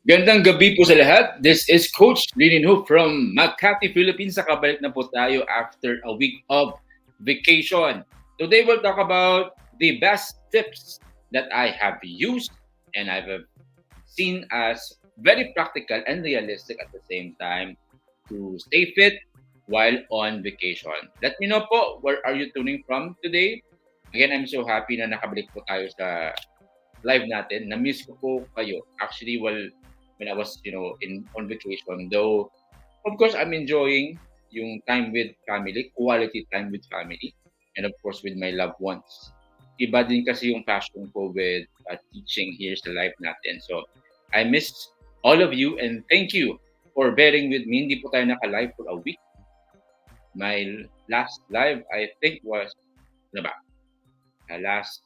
Gandang gabi po sa lahat. This is Coach Linin Hu from Makati, Philippines. Nakabalik na po tayo after a week of vacation. Today we'll talk about the best tips that I have used and I've seen as very practical and realistic at the same time to stay fit while on vacation. Let me know po, where are you tuning from today? Again, I'm so happy na nakabalik po tayo sa live natin. Na-miss ko po kayo. Actually, when I was, in on vacation, though, of course, I'm enjoying yung time with family, quality time with family, and of course, with my loved ones. Iba din kasi yung passion ko with teaching here sa live natin. So, I miss all of you and thank you for bearing with me. Hindi po tayo naka-live for a week. My last live, I think, was, ano ba, last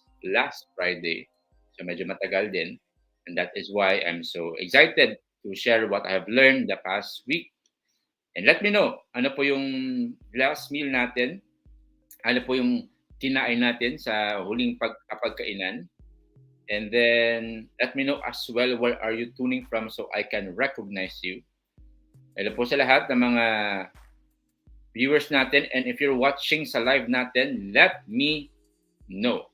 Friday. So medyo matagal din. And that is why I'm so excited to share what I have learned the past week. And let me know, ano po yung last meal natin? Ano po yung kinain natin sa huling pagkakainan? And then, let me know as well, where are you tuning from so I can recognize you. Hello po sa lahat ng mga viewers natin. And if you're watching sa live natin, let me know.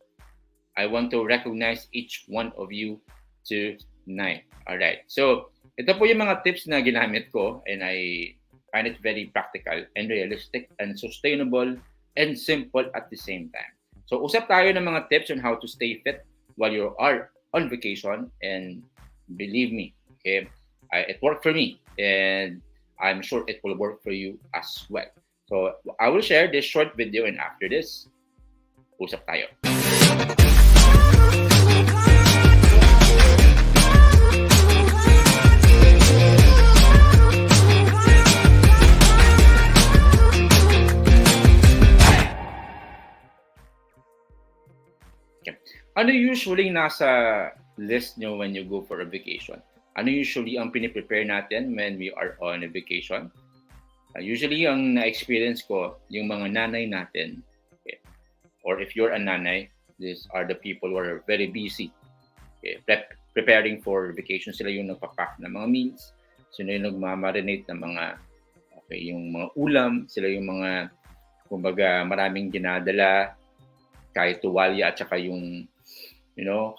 I want to recognize each one of you tonight. Alright. So, ito po yung mga tips na ginamit ko and I find it very practical and realistic and sustainable and simple at the same time. So, usap tayo ng mga tips on how to stay fit while you are on vacation, and believe me, okay, it worked for me and I'm sure it will work for you as well. So, I will share this short video and after this, usap tayo. Ano usually nasa list nyo when you go for a vacation? Ano usually ang piniprepare natin when we are on a vacation? Usually, ang na-experience ko, yung mga nanay natin, okay, or if you're a nanay, these are the people who are very busy. Okay, preparing for vacation, sila yung nagpapack ng mga meals, sila yung nagmamarinate ng mga, okay, yung mga ulam, sila yung mga, kumbaga, maraming ginadala, kahit tuwalya at saka yung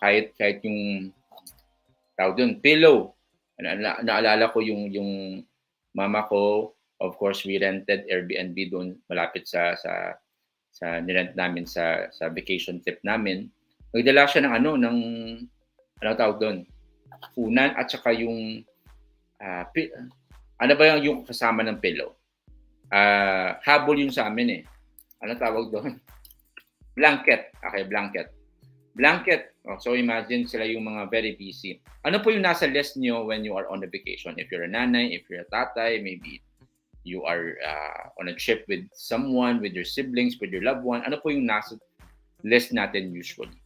kahit yung tawag doon, pillow. Naalala ko yung mama ko, of course, we rented Airbnb doon malapit sa nirent namin sa vacation trip namin. Nagdala siya ng ano tawag doon? Unan at saka yung ano ba yung kasama ng pillow? Habol yung sa amin eh. Ano tawag doon? Blanket. Okay, blanket. Oh, so imagine sila yung mga very busy. Ano po yung nasa list nyo when you are on a vacation? If you're a nanay, if you're a tatay, maybe you are on a trip with someone, with your siblings, with your loved one, ano po yung nasa list natin usually?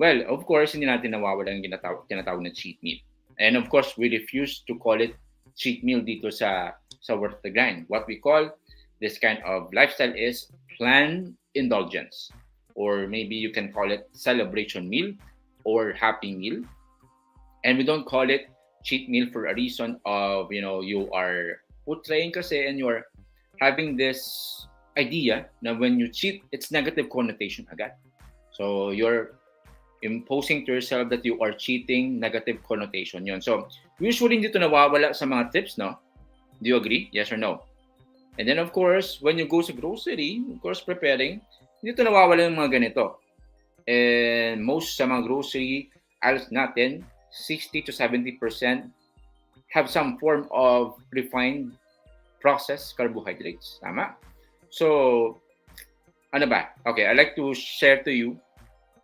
Well, of course, hindi natin nawawala yung tinatawag na cheat meal. And of course, we refuse to call it cheat meal dito sa Worth the Grind. What we call this kind of lifestyle is planned indulgence. Or maybe you can call it celebration meal or happy meal. And we don't call it cheat meal for a reason of, you are portraying kasi and you're having this idea na when you cheat, it's negative connotation agad. So you're imposing to yourself that you are cheating, negative connotation yun. So usually dito nawawala sa mga tips, no? Do you agree? Yes or no? And then of course, when you go sa grocery, of course preparing, dito nawawala yung mga ganito. And most sa mga grocery aisles natin, 60 to 70% have some form of refined processed carbohydrates. Tama? So, ano ba? Okay, I'd like to share to you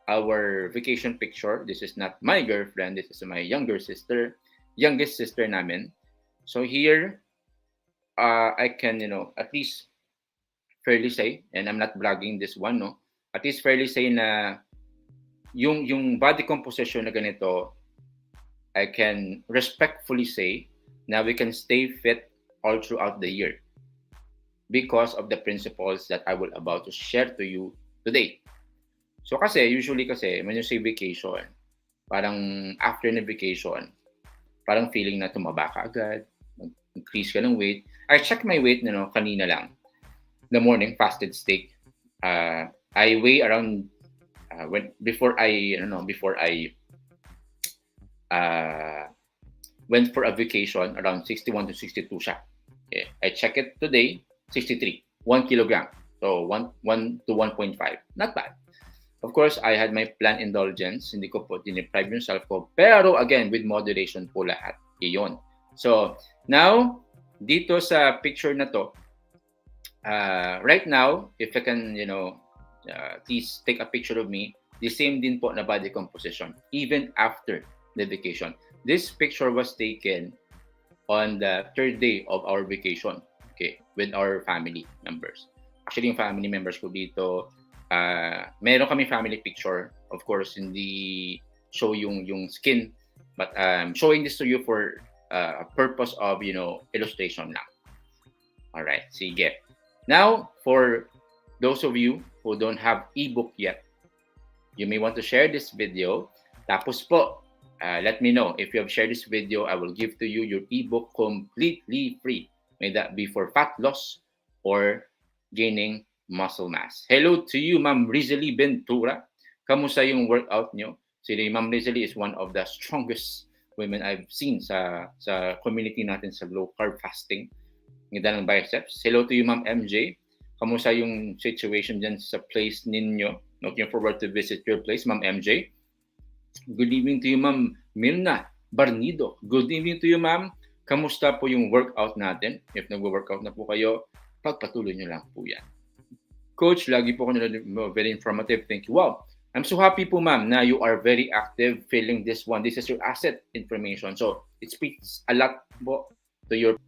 our vacation picture. This is not my girlfriend. This is my youngest sister namin. So here, I can, at least fairly say, and I'm not bragging this one, no? At least fairly say na yung body composition na ganito, I can respectfully say na we can stay fit all throughout the year because of the principles that I will about to share to you today. So usually when you say vacation, parang after na vacation, parang feeling na tumaba ka agad, increase ka ng weight. I check my weight, kanina lang. The morning, fasted steak. I weigh around before I went for a vacation, around 61 to 62 siya. Okay. I check it today, 63, 1 kilogram. So 1 to 1.5. Not bad. Of course, I had my plant indulgence. Hindi ko po diniprive yung self ko. Pero again, with moderation po lahat. Iyon. So, now, dito sa picture na to, right now, if I can, please take a picture of me, the same din po na body composition, even after the vacation. This picture was taken on the third day of our vacation, okay, with our family members. Actually, yung family members ko dito, meron kami family picture. Of course, hindi show yung skin, but showing this to you for a purpose of, illustration lang. All right, sige. Now, for those of you who don't have ebook yet, you may want to share this video. Tapos po, let me know. If you have shared this video, I will give to you your ebook completely free. May that be for fat loss or gaining muscle mass. Hello to you, Ma'am Rizali Ventura. Kamusta yung workout nyo? Si Ma'am Rizali is one of the strongest women I've seen sa community natin sa low carb fasting. Ganda ng biceps. Hello to you, Ma'am MJ. Kamusta yung situation dyan sa place ninyo? Looking forward to visit your place, Ma'am MJ. Good evening to you, Ma'am Milna Barnido. Good evening to you, Ma'am. Kamusta po yung workout natin? If nag-workout na po kayo, pagpatuloy nyo lang po yan. Coach, lagi po ko very informative. Thank you. Wow. I'm so happy po, ma'am, na you are very active filling this one. This is your asset information. So, it speaks a lot po to your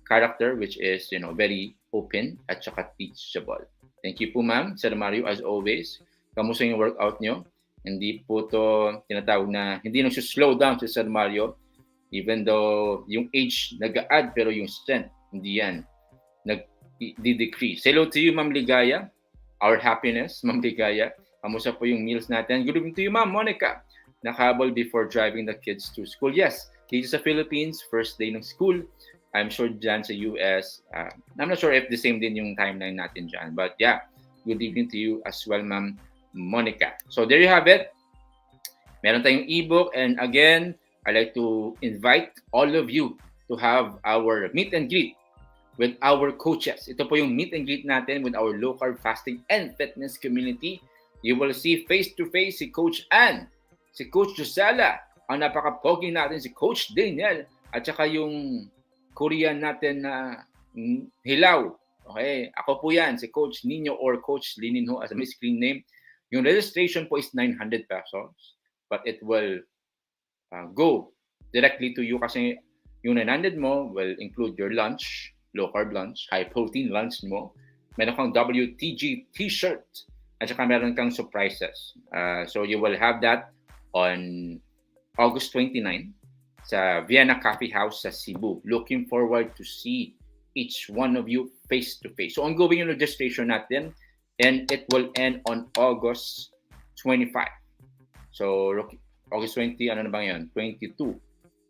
character, which is, very open at saka teachable. Thank you po, ma'am. Sir Mario, as always, kamusta yung workout nyo? Hindi po to tinatawag na, hindi slow down si Sir Mario. Even though yung age nag-add, pero yung strength, hindi yan. Nag-decrease. Hello to you, Ma'am Ligaya. Our happiness, Ma'am Ligaya. Kamusta po yung meals natin? Good evening to you, Ma'am Monica. Nakahabol before driving the kids to school. Yes, dito sa Philippines, first day ng school. I'm sure dyan sa US, I'm not sure if the same din yung timeline natin dyan. But yeah, good evening to you as well, Ma'am Monica. So there you have it. Meron tayong ebook. And again, I'd like to invite all of you to have our meet and greet with our coaches. Ito po yung meet and greet natin with our low carb fasting and fitness community. You will see face-to-face si Coach Ann, si Coach Josella, ang napaka-pogi natin si Coach Daniel, at saka yung Korean natin na hilaw. Okay, ako po yan, si Coach Nino or Coach Lininho as a my screen name. Yung registration po is 900 pesos, but it will go directly to you kasi yung 900 mo will include your lunch, low carb lunch, high protein lunch mo. Meron kang WTG t-shirt at saka meron kang surprises. So you will have that on August 29 sa Vienna Coffee House sa Cebu. Looking forward to see each one of you face to face. So ongoing yung registration natin and it will end on August 25. So August 20, ano na ba yun? 22.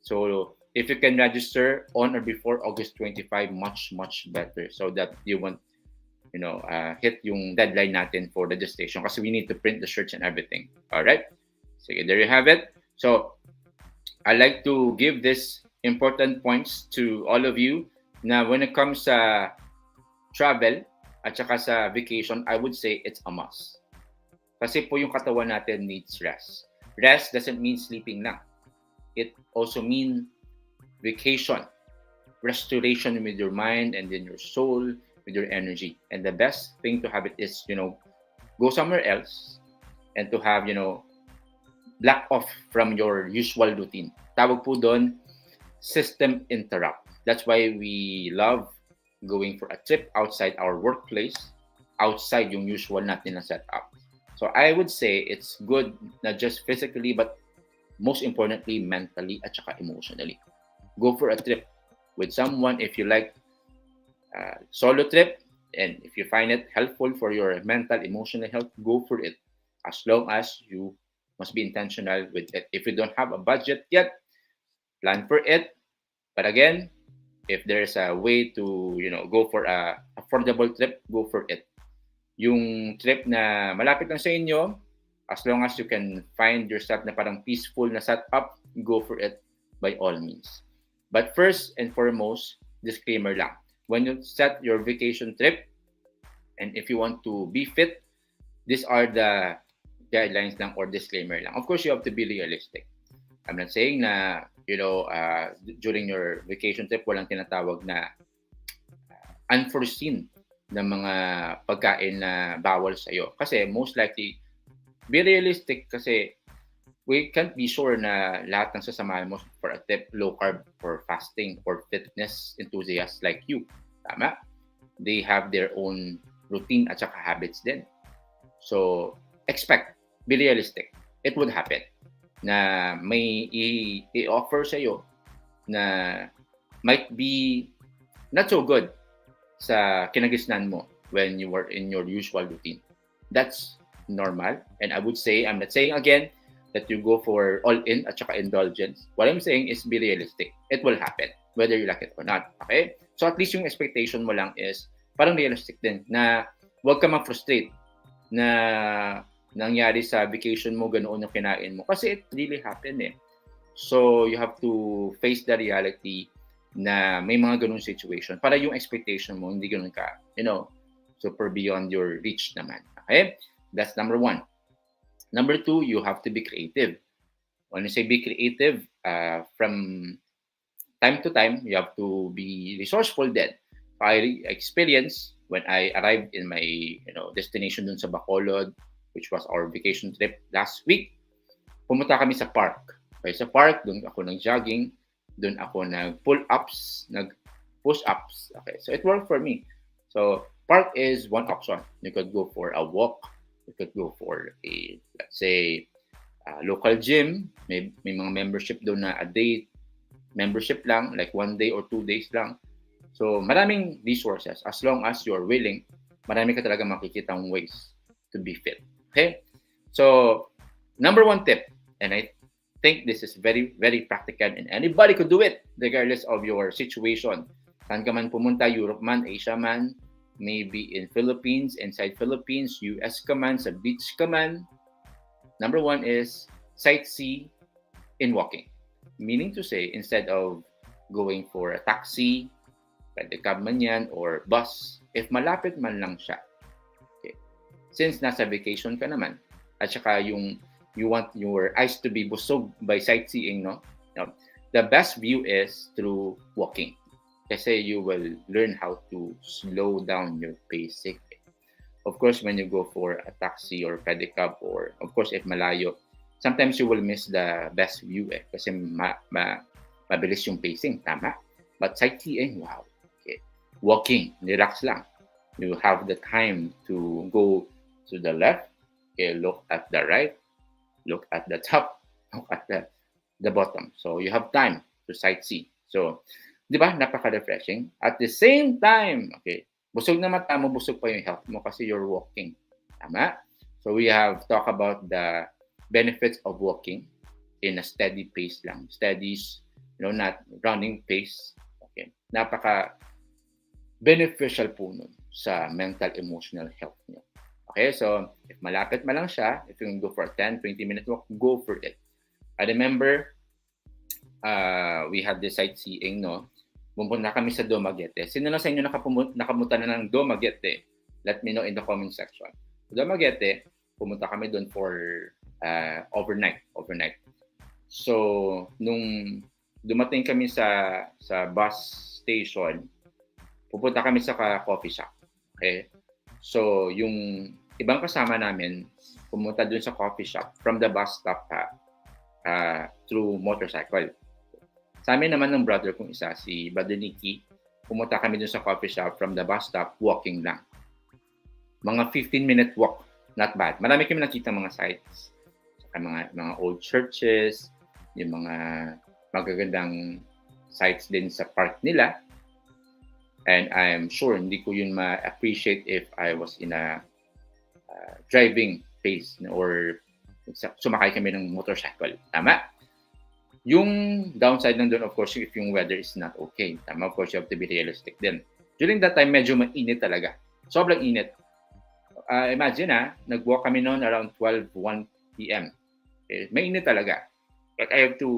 So if you can register on or before August 25, much better so that you won't hit yung deadline natin for registration kasi we need to print the shirts and everything. All right? So there you have it. So I like to give this important points to all of you na when it comes sa travel at saka sa vacation, I would say it's a must. Kasi po yung katawan natin needs rest. Rest doesn't mean sleeping lang. It also means vacation, restoration with your mind and then your soul, with your energy. And the best thing to have it is, go somewhere else and to have, black off from your usual routine. Tawag po doon, system interrupt. That's why we love going for a trip outside our workplace, outside yung usual natin na setup. So I would say it's good not just physically but most importantly mentally at saka emotionally. Go for a trip with someone if you like solo trip and if you find it helpful for your mental emotional health, go for it as long as you must be intentional with it. If you don't have a budget yet, Plan for it. But again, if there's a way to, go for a affordable trip, go for it. Yung trip na malapit lang sa inyo, as long as you can find yourself na parang peaceful na setup, go for it by all means. But first and foremost, disclaimer lang. When you set your vacation trip, and if you want to be fit, these are the guidelines lang or disclaimer lang. Of course, you have to be realistic. I'm not saying na, during your vacation trip, walang tinatawag na unforeseen na mga pagkain na bawal sa'yo. Kasi most likely, be realistic kasi we can't be sure na lahat ng sasamahan mo for a trip, low carb or fasting or fitness enthusiasts like you. Tama? They have their own routine at saka habits din. So, expect, be realistic. It would happen na may i-offer sa'yo na might be not so good sa kinagisnan mo when you were in your usual routine. That's normal. And I would say, I'm not saying again that you go for all-in at saka indulgence. What I'm saying is be realistic. It will happen, whether you like it or not. Okay? So at least yung expectation mo lang is parang realistic din na huwag ka ma-frustrate na nangyari sa vacation mo, ganoon yung kinain mo. Kasi it really happened eh. So you have to face the reality na may mga ganung situation para yung expectation mo hindi ganun ka, super beyond your reach naman. Okay? That's number 1. Number 2, you have to be creative. When you say be creative, from time to time, you have to be resourceful then. I experienced when I arrived in my destination dun sa Bacolod, which was our vacation trip last week, pumunta kami sa park. Okay, sa park, dun ako nag-jogging, dun ako nag-pull-ups, nag-push-ups. Okay, so it worked for me. So, park is one option. You could go for a walk. You could go for a, let's say, local gym. May mga membership doon na a day membership lang, like 1 day or 2 days lang. So, maraming resources. As long as you're willing, marami ka talaga makikitang ways to be fit. Okay? So, number 1 tip, and I think this is very, very practical and anybody could do it regardless of your situation. Saan ka man pumunta, Europe man, Asia man, maybe in Philippines, inside Philippines, US ka man, sa beach ka man. Number 1 is sightsee in walking. Meaning to say, instead of going for a taxi, pedicab man yan, or bus, if malapit man lang siya. Okay. Since nasa vacation ka naman, at saka you want your eyes to be busog by sightseeing, no? The best view is through walking. Kasi you will learn how to slow down your pace. Of course, when you go for a taxi or pedicab, or of course, if malayo, sometimes you will miss the best view kasi mabilis yung pacing, tama? But sightseeing, wow. Okay. Walking, relax lang. You have the time to go to the left, okay, look at the right, look at the top, look at the bottom. So you have time to sightsee. So, di ba, napaka-refreshing. At the same time, okay, busog na mata mo, busog pa yung health mo kasi you're walking. Tama? So we have talked about the benefits of walking in a steady pace lang. Steadies, not running pace. Okay. Napaka-beneficial po nun sa mental, emotional health niyo. Okay, so if malapit man lang siya, if you can go for a 10-20 minute walk, go for it. I remember we had this sightseeing, no? Pumunta kami sa Dumaguete. Sino na sa inyo nakapunta na ng Dumaguete? Let me know in the comment section. Dumaguete, pumunta kami doon for overnight. So, nung dumating kami sa bus station, pupunta kami sa coffee shop. Okay? So, yung ibang kasama namin, pumunta doon sa coffee shop from the bus stop through motorcycle. Sa amin naman ng brother kong isa, si Brother Nicky, pumunta kami dun sa coffee shop from the bus stop, walking lang. Mga 15-minute walk, not bad. Marami kami nakita mga sites. Saka mga old churches, yung mga magagandang sites din sa park nila. And I'm sure hindi ko yun ma-appreciate if I was in a driving pace or sumakay kami ng motorcycle. Tama? Yung downside nandun, of course, if yung weather is not okay. Tama, of course, you have to be realistic din. During that time, medyo mainit talaga. Sobrang init. Imagine nag-walk kami noon around 1 p.m. Mainit talaga. But I have to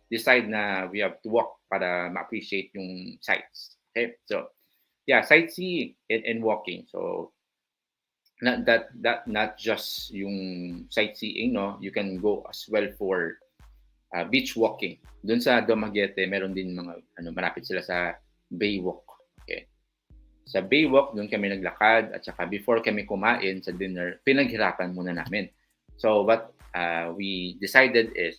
decide na we have to walk para ma-appreciate yung sights. Okay? So, yeah, sightseeing and walking. So, not just yung sightseeing, no? You can go as well for beach walking. Doon sa Dumaguete, meron din mga malapit sila sa Baywalk. Okay. Sa Baywalk, doon kami naglakad at saka before kami kumain sa dinner, pinaghirapan muna namin. So what we decided is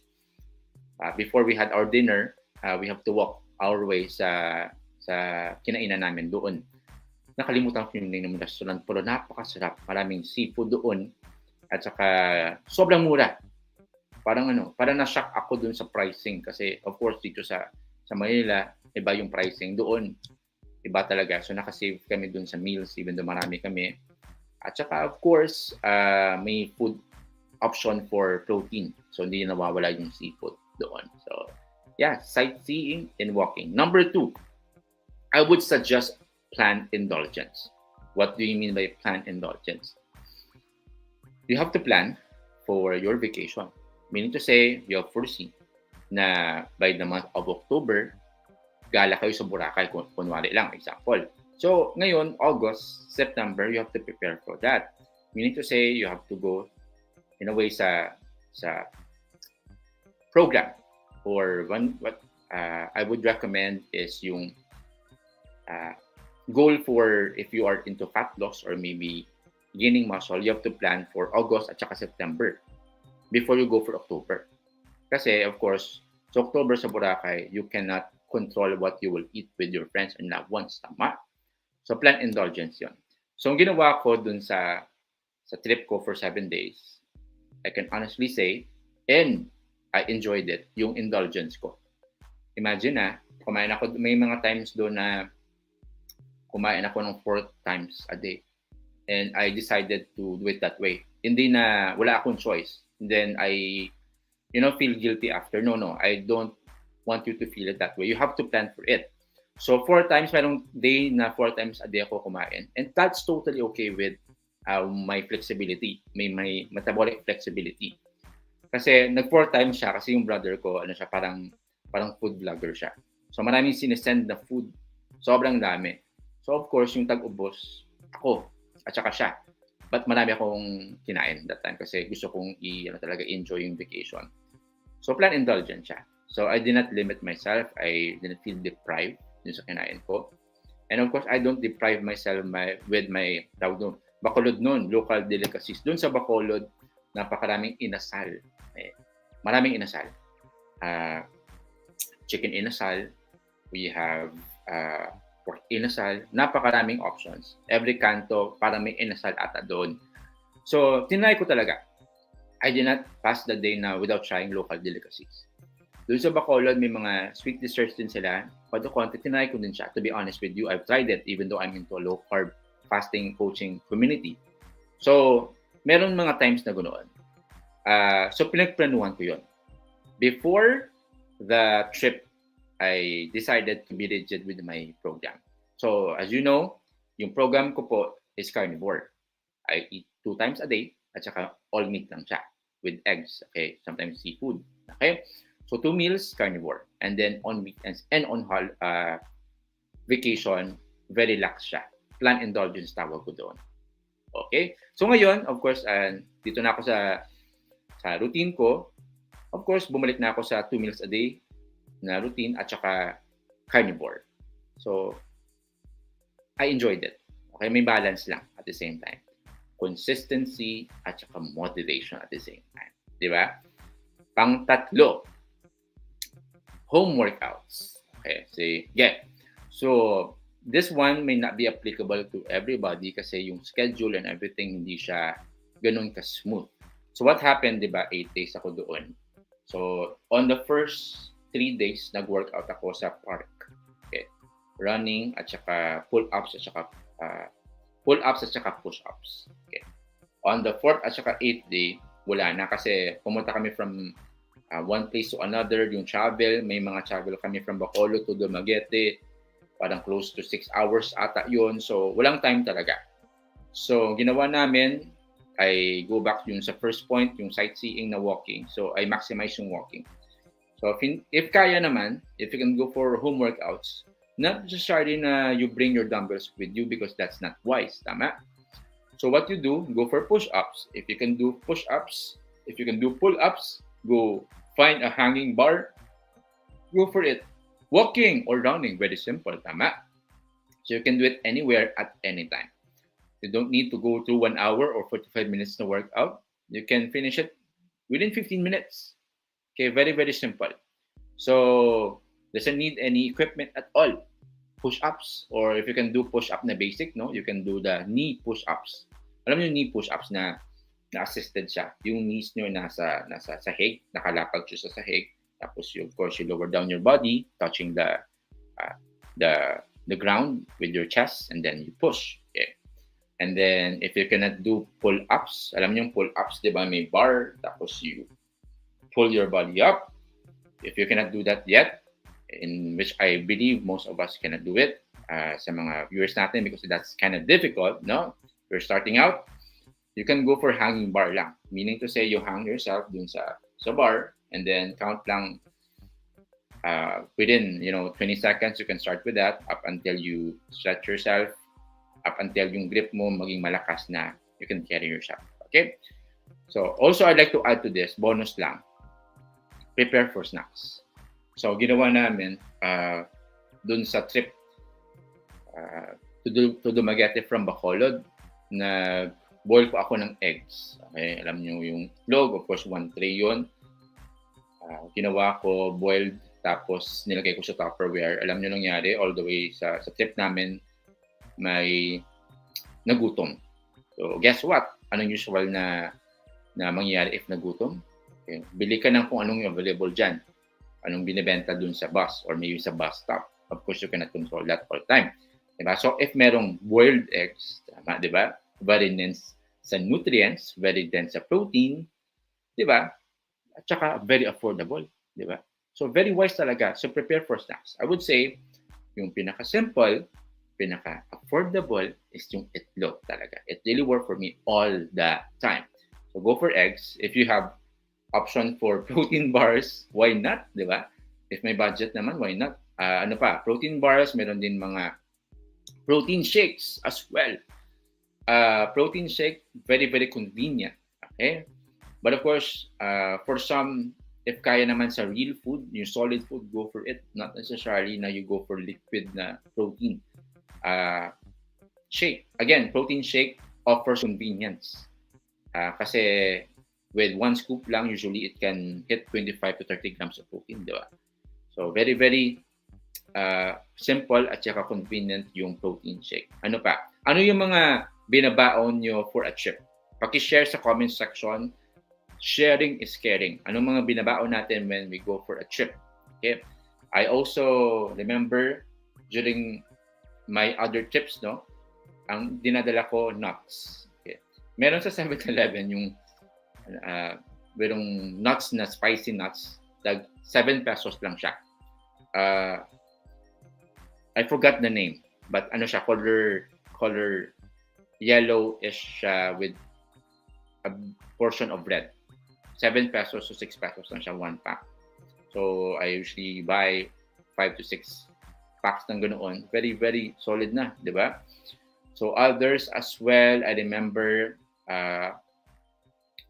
before we had our dinner, we have to walk our way sa kinainan namin doon. Nakalimutan ko yung name ng restaurant pero napakasarap. Maraming seafood doon at saka sobrang mura. Parang parang na-shock ako doon sa pricing kasi of course dito sa Manila, iba yung pricing doon. Iba talaga. So nakasave kami doon sa meals even though marami kami. At saka of course, may food option for protein. So hindi nawawala yung seafood doon. So yeah, sightseeing and walking. Number 2, I would suggest planned indulgence. What do you mean by planned indulgence? You have to plan for your vacation. Meaning to say, you have foreseen na by the month of October, gala kayo sa Boracay, kunwari lang, example. So, ngayon, August, September, you have to prepare for that. Meaning to say, you have to go in a way sa program. Or what I would recommend is yung goal for if you are into fat loss or maybe gaining muscle, you have to plan for August at saka September before you go for October. Kasi, of course, sa October sa Boracay, you cannot control what you will eat with your friends and loved ones. Tama? So, plan indulgence yon. So, ang ginawa ko dun sa trip ko for 7 days, I can honestly say, and I enjoyed it, yung indulgence ko. Imagine kumain ako, may mga times doon na kumain ako ng 4 times a day. And I decided to do it that way. Hindi na, wala akong choice. And then I, feel guilty after. No, I don't want you to feel it that way. You have to plan for it. So 4 times, merong day na 4 times a day ako kumain. And that's totally okay with my flexibility. My metabolic flexibility. Kasi nag 4 times siya kasi yung brother ko, siya, parang food vlogger siya. So maraming sinesend na food. Sobrang dami. So of course, yung tag-ubos, ako, at saka siya. But marami akong kinain that time kasi gusto kong talaga enjoy yung vacation. So plan indulgence siya. So I did not limit myself. I didn't feel deprived dun sa kinain ko. And of course, I don't deprive myself with my Bacolod noon, local delicacies. Doon sa Bacolod, napakaraming inasal. Maraming inasal. Chicken inasal. We have pork inasal, napakaraming options. Every kanto, parang may inasal ata doon. So, tinry ko talaga. I did not pass the day na without trying local delicacies. Doon sa Bacolod, may mga sweet desserts din sila. Konti, tinry ko din siya. To be honest with you, I've tried it even though I'm into a low-carb fasting coaching community. So, meron mga times na ganoon. So, pinagplanuhan ko yun. Before the trip, I decided to be rigid with my program. So, as you know, yung program ko po is carnivore. I eat 2 times a day at saka all meat lang siya with eggs, okay? Sometimes seafood, okay? So, 2 meals, carnivore. And then on weekends and on vacation, very lax siya. Plan indulgence tawag ko doon. Okay? So, ngayon, of course, dito na ako sa routine ko. Of course, bumalik na ako sa 2 meals a day na routine at saka carnivore. So, I enjoyed it. Okay, may balance lang at the same time. Consistency at saka motivation at the same time. Di ba? Pang-tatlo, home workouts. Okay, so this one may not be applicable to everybody kasi yung schedule and everything hindi siya ganun ka-smooth. So what happened, di ba, 8 days ako doon. So on the first 3 days, nag-workout ako sa park. Okay. Running at saka pull-ups at saka push-ups. Okay. On the 4th at saka 8th day, wala na kasi pumunta kami from one place to another, yung travel, may mga travel kami from Bacolod to Dumaguete, parang close to 6 hours ata yun. So, walang time talaga. So, ginawa namin, I go back yung sa first point, yung sightseeing na walking. So, I maximize yung walking. So, if kaya naman, if you can go for home workouts, not necessarily na you bring your dumbbells with you because that's not wise. Tama? So, what you do, go for push-ups. If you can do push-ups, if you can do pull-ups, go find a hanging bar, go for it. Walking or running, very simple. Tama? So, you can do it anywhere at any time. You don't need to go through 1 hour or 45 minutes to work out. You can finish it within 15 minutes. Okay, very, very simple. So, doesn't need any equipment at all. Push-ups, or if you can do push-up na basic, no, you can do the knee push-ups. Alam niyo yung knee push-ups na assisted siya. Yung knees niyo nasa sahig, nakalapag siya sa sahig. Tapos, of course, you lower down your body, touching the ground with your chest, and then you push. Okay. And then, if you cannot do pull-ups, alam niyo yung pull-ups, di ba, may bar, tapos you pull your body up. If you cannot do that yet, in which I believe most of us cannot do it, sa mga viewers natin, because that's kind of difficult, no? You're starting out, you can go for hanging bar lang. Meaning to say, you hang yourself dun sa bar, and then count lang within, 20 seconds, you can start with that up until you stretch yourself, up until yung grip mo maging malakas na you can carry yourself. Okay? So, also, I'd like to add to this, bonus lang, prepare for snacks. So, ginawa namin dun sa trip to Dumaguete from Bacolod, boil ko ako ng eggs. Okay? Alam niyo yung log, of course, 1 tray yun. Ginawa ko, boiled, tapos nilagay ko sa Tupperware. Alam niyo nangyari, all the way sa trip namin, may nagutom. So, guess what? Anong usual na mangyayari if nagutom? Okay. Bili ka ng kung anong available dyan. Anong binibenta dun sa bus or maybe sa bus stop. Of course, you cannot control that all the time. Diba? So, if merong boiled eggs, tama, diba? Very dense sa nutrients, very dense sa protein, diba? At saka, very affordable, diba? So, very wise talaga. So, prepare for snacks. I would say, yung pinaka-simple, pinaka-affordable is yung itlog talaga. It really worked for me all the time. So, go for eggs. If you have option for protein bars, why not, di ba? If may budget naman, why not? Ano pa? Protein bars, meron din mga protein shakes as well. Protein shake, very, very convenient. Okay? But of course, for some, if kaya naman sa real food, yung solid food, go for it. Not necessarily na you go for liquid na protein. Shake. Again, protein shake offers convenience. Kasi with 1 scoop lang, usually it can hit 25 to 30 grams of protein, di ba? So, very, very simple at saka convenient yung protein shake. Ano pa? Ano yung mga binabaon nyo for a trip? Paki-share sa comment section. Sharing is caring. Anong mga binabaon natin when we go for a trip? Okay? I also remember during my other trips, no? Ang dinadala ko, nuts. Okay? Meron sa 7-Eleven yung merong nuts na spicy nuts, 7 pesos lang siya. I forgot the name, but ano siya, color yellow-ish with a portion of red. 7 pesos to 6 pesos lang siya, 1 pack. So, I usually buy 5 to 6 packs ng ganoon. Very, very solid na, di ba? So, others as well, I remember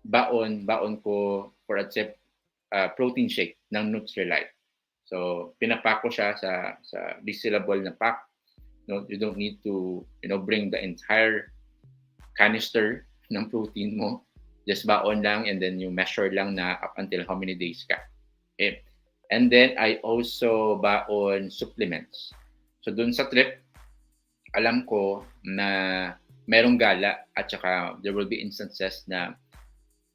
baon ko for a trip, protein shake ng Nutrilite. So, pinapack ko siya sa resealable na pack. No, you don't need to, bring the entire canister ng protein mo. Just baon lang, and then you measure lang na up until how many days ka. Okay? And then, I also baon supplements. So, dun sa trip, alam ko na merong gala at saka there will be instances na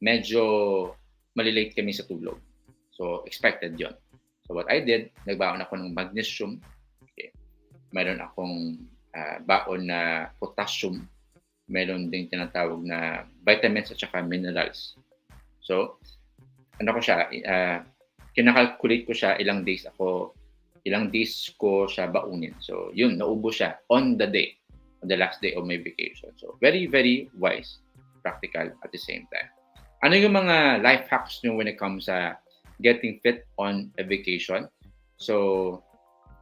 medyo malilate kami sa tulog. So, expected yon. So, what I did, nagbaon ako ng magnesium. Okay. Meron akong baon na potassium. Meron ding tinatawag na vitamins at saka minerals. So, ano ko siya, kinakalculate ko siya ilang days ko siya baunin. So, yun, naubos siya on the last day of my vacation. So, very, very wise, practical at the same time. Ano yung mga life hacks nyo when it comes sa getting fit on a vacation? So,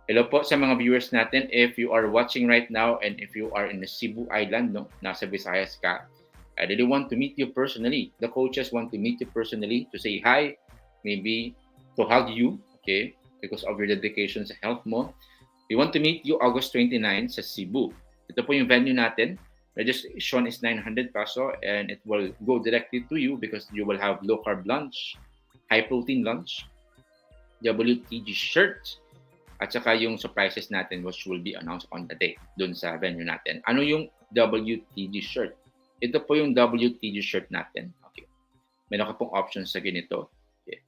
hello po sa mga viewers natin. If you are watching right now and if you are in the Cebu Island, no, nasa Visayas ka, I really want to meet you personally. The coaches want to meet you personally to say hi, maybe to hug you, okay, because of your dedication sa health mo. We want to meet you August 29 sa Cebu. Ito po yung venue natin. Registration is 900 peso and it will go directly to you because you will have low carb lunch, high protein lunch, WTG shirt, at saka yung surprises natin which will be announced on the day dun sa venue natin. Ano yung WTG shirt? Ito po yung WTG shirt natin. Okay. Meron ka pong options sa ganito. Okay.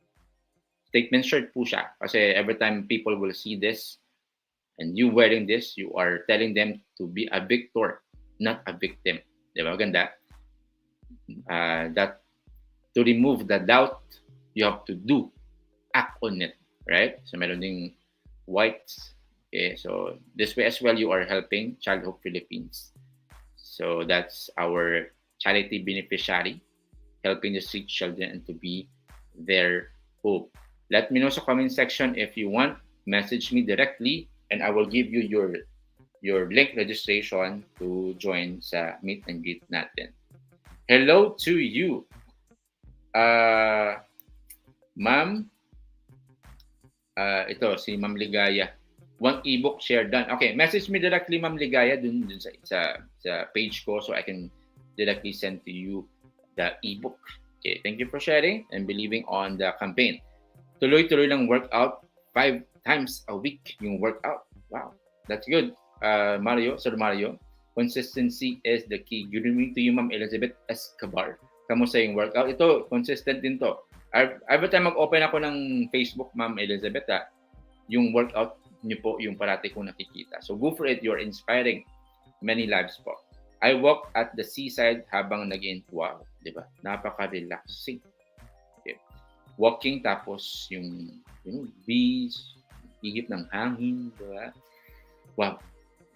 Statement shirt po siya kasi every time people will see this and you wearing this, you are telling them to be a victor, not a victim. Di ba? Ganda. That to remove the doubt, you have to act on it. Right? So meron ding whites. Okay, so this way as well, you are helping Child Hope Philippines. So that's our charity beneficiary, helping the street children and to be their hope. Let me know sa comment section if you want. Message me directly and I will give you your link registration to join sa meet and greet natin. Hello to you, ma'am. Ito, si Ma'am Ligaya. One ebook share done. Okay, message me directly, Ma'am Ligaya, dun sa page ko so I can directly send to you the ebook. Okay, thank you for sharing and believing on the campaign. Tuloy-tuloy lang workout, 5 times a week yung workout. Wow, that's good. Sir Mario, consistency is the key. Good evening to you, Ma'am Elizabeth Escobar. Kamusta yung workout? Ito, consistent din to. Every time mag-open ako ng Facebook, Ma'am Elizabeth, yung workout niyo po yung parati kong nakikita. So go for it. You're inspiring many lives po. I walk at the seaside habang wow, di ba? Napaka-relaxing. Okay. Walking tapos yung breeze, ihip ng hangin, di ba? Wow.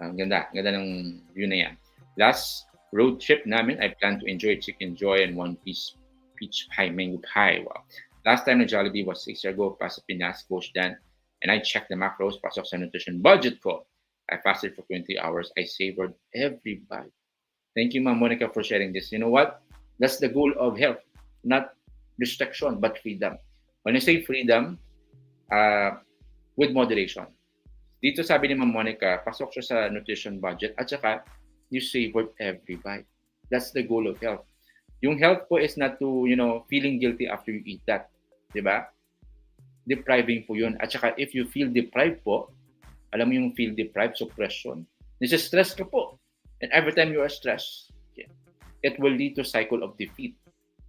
Ang ganda ng view na yan. Last road trip namin, I plan to enjoy Chicken Joy and one piece peach pie, mango pie. Wow. Last time na Jollibee was 6 years ago, pa sa Pinas, Coach Dan, and I checked the macros, pasok sa nutrition budget ko. I fasted for 20 hours. I savored every bite. Thank you, Ma'am Monica, for sharing this. You know what? That's the goal of health, not restriction, but freedom. When I say freedom, with moderation. Dito sabi ni Ma'am Monica, pasok siya sa nutrition budget at saka you savored every bite. That's the goal of health. Yung health po is not to, feeling guilty after you eat that. Diba? Depriving po yun. At saka if you feel deprived po, alam mo yung feel deprived, suppression, nisa-stress ka po. And every time you are stressed, it will lead to cycle of defeat.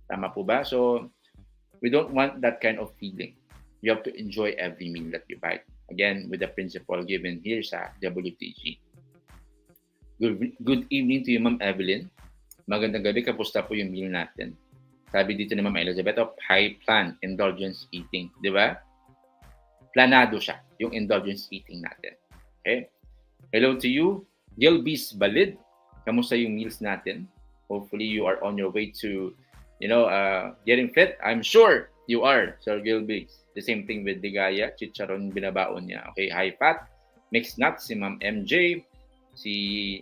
Tama po ba? So, we don't want that kind of feeling. You have to enjoy every meal that you bite. Again, with the principle given here sa WTG. Good evening to you, Ma'am Evelyn. Magandang gabi. Kapusta po yung meal natin? Sabi dito ni Ma'am Elizabeth, high plan, indulgence eating. Di ba? Planado siya, yung indulgence eating natin. Okay? Hello to you, Gilbis Balid. Kamusta yung meals natin? Hopefully, you are on your way to, getting fit. I'm sure you are, Sir Gilbis. The same thing with Digaya, chicharon binabaon niya. Okay, high fat, mixed nuts, si Ma'am MJ, si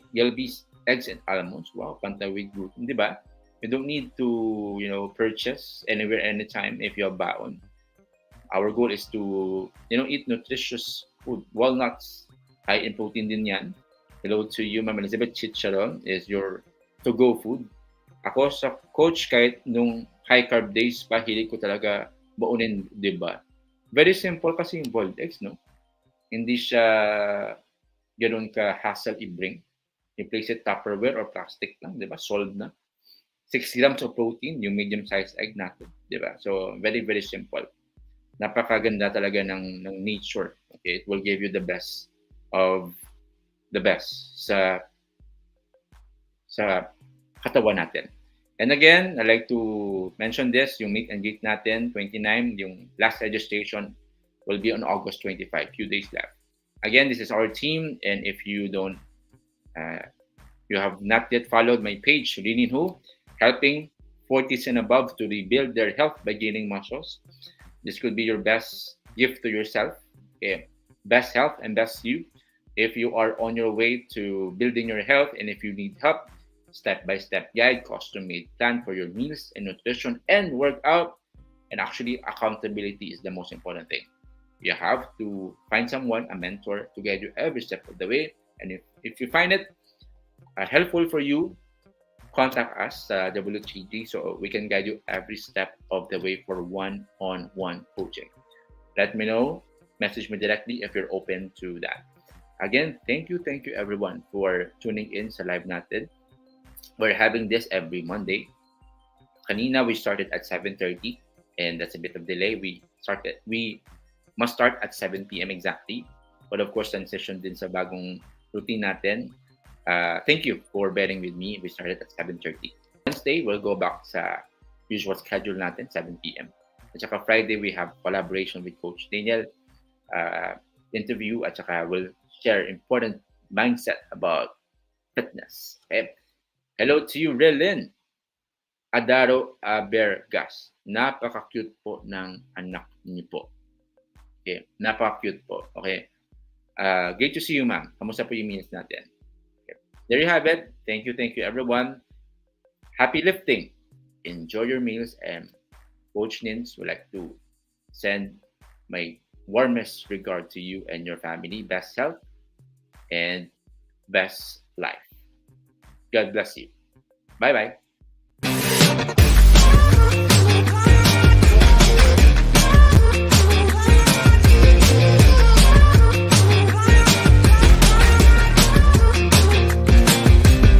Gilbis, eggs and almonds. Wow, pantawid gluten, di ba? You don't need to, purchase anywhere, anytime if you have baon. Our goal is to, eat nutritious food. Walnuts, high in protein din yan. Hello to you, Ma'am Elizabeth. Chicharon is your to-go food. Ako sa coach, kahit nung high carb days pa, hilig ko talaga baunin, di ba? Very simple kasi yung boiled eggs, no? Hindi siya ganoon ka hassle i-bring. You place it Tupperware or plastic lang, di ba? Solved na. 6 grams of protein, yung medium-sized egg natin, di ba? So, very, very simple. Napakaganda talaga ng nature. Okay? It will give you the best of the best sa katawan natin. And again, I'd like to mention this, yung meet and greet natin, 29, yung last registration will be on August 25, few days left. Again, this is our team, and if you don't, you have not yet followed my page, Linin Hu, helping 40s and above to rebuild their health by gaining muscles. This could be your best gift to yourself. Okay? Best health and best you. If you are on your way to building your health and if you need help, step-by-step guide, custom-made plan for your meals and nutrition and workout. And actually, accountability is the most important thing. You have to find someone, a mentor, to guide you every step of the way. And if you find it helpful for you, contact us sa WTG so we can guide you every step of the way for one-on-one coaching. Let me know. Message me directly if you're open to that. Again, thank you everyone for tuning in sa live natin. We're having this every Monday. Kanina we started at 7:30 and that's a bit of delay. We must start at 7 p.m. exactly. But of course, transition din sa bagong routine natin. Thank you for bearing with me. We started at 7:30. Wednesday, we'll go back sa usual schedule natin, 7 p.m. At saka Friday, we have collaboration with Coach Daniel, interview, at saka we'll share important mindset about fitness. Okay? Hello to you, Relin Adaro Abergas. Napaka-cute po ng anak niyo po. Okay, napaka-cute po. Okay. Great to see you, ma'am. Kamusta po yung meals natin? Okay. There you have it. Thank you everyone. Happy lifting. Enjoy your meals, and Coach Nins would like to send my warmest regard to you and your family. Best health and best life. God bless you. Bye-bye.